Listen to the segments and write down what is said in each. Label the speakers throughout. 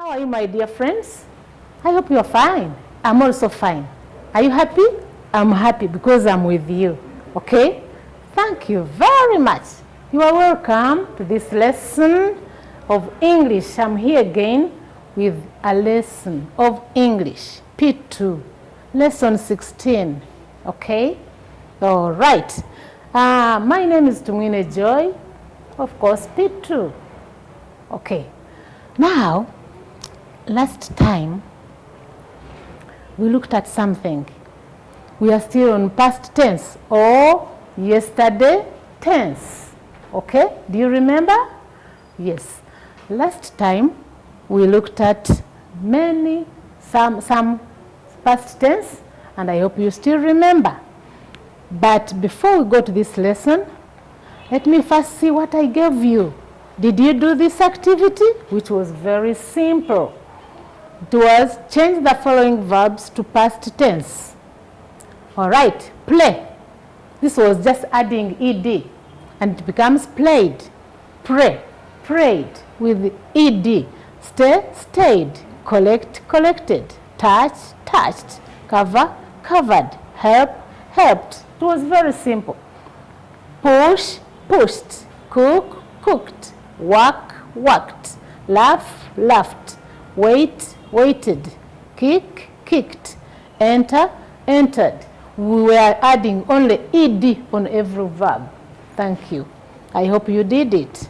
Speaker 1: How are you, my dear friends? I hope you're fine. I'm also fine. Are you happy? I'm happy because I'm with you. Okay? Thank you very much. You are welcome to this lesson of English. I'm here again with a lesson of English, P2, lesson 16. Okay? All right. My name is Tumwine Joy, of course, P2. Okay. Now, last time we looked at something. We are still on past tense or yesterday tense. Okay? Do you remember? Yes. Last time we looked at some past tense, and I hope you still remember. But before we go to this lesson, let me first see what I gave you. Did you do this activity? Which was very simple. It was change the following verbs to past tense. All right, play. This was just adding ed, and it becomes played. Pray, prayed with ed. Stay, stayed. Collect, collected. Touch, touched. Cover, covered. Help, helped. It was very simple. Push, pushed. Cook, cooked. Work, worked. Laugh, laughed. Wait, waited. Kick, kicked. Enter, entered. We were adding only ed on every verb. Thank you. I hope you did it.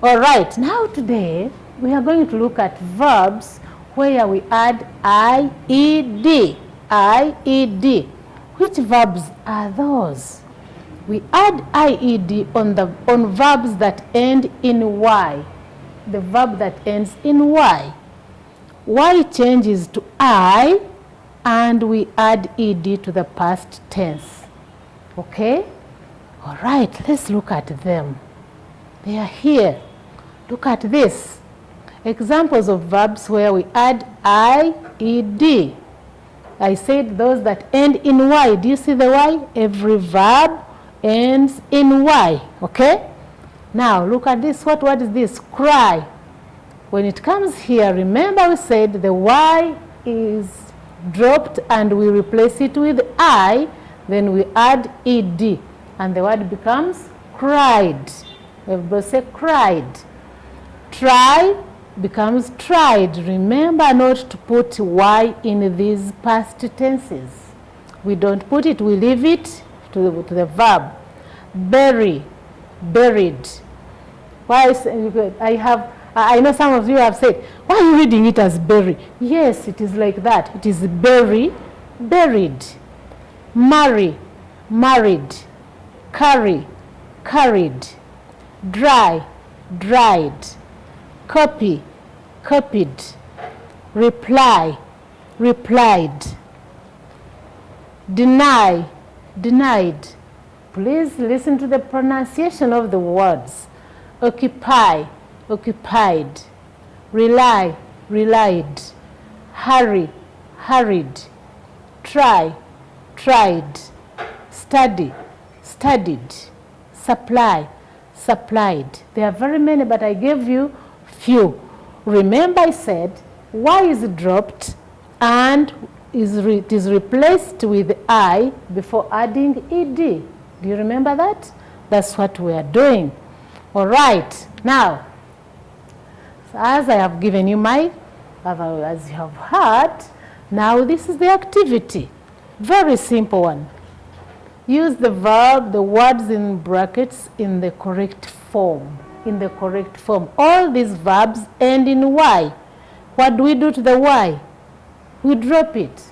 Speaker 1: All right, now today we are going to look at verbs where we add ied. Ied. Which verbs are those? We add ied on verbs that end in y. The verb that ends in y. Y changes to I, and we add ed to the past tense. Okay? All right, let's look at them. They are here. Look at this. Examples of verbs where we add ied. I said those that end in y. Do you see the y? Every verb ends in y. Okay? Now, look at this. What word is this? Cry. When it comes here, remember we said the y is dropped and we replace it with I, then we add ed, and the word becomes cried. Everybody say cried. Try becomes tried. Remember not to put y in these past tenses. We don't put it, we leave it to the verb. Bury, buried. Why I know some of you have said, why are you reading it as bury? Yes, it is like that. It is bury, buried. Marry, married. Carry, carried. Dry, dried. Copy, copied. Reply, replied. Deny, denied. Please listen to the pronunciation of the words. Occupy, occupied. Rely, relied. Hurry, hurried. Try, tried. Study, studied. Supply, supplied. There are very many, but I gave you few. Remember I said y is dropped and it is replaced with I before adding ed. Do you remember that? That's what we are doing. All right. Now, as I have given you as you have heard, now this is the activity. Very simple one. Use the verb, the words in brackets in the correct form. In the correct form. All these verbs end in y. What do we do to the y? We drop it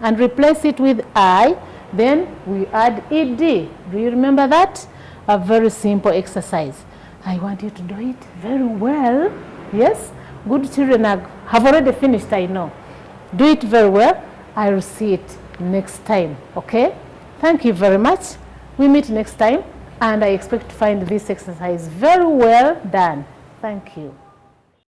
Speaker 1: and replace it with I. Then we add ed. Do you remember that? A very simple exercise. I want you to do it very well. Yes? Good children have already finished, I know. Do it very well. I will see it next time. Okay? Thank you very much. We meet next time, and I expect to find this exercise very well done. Thank you.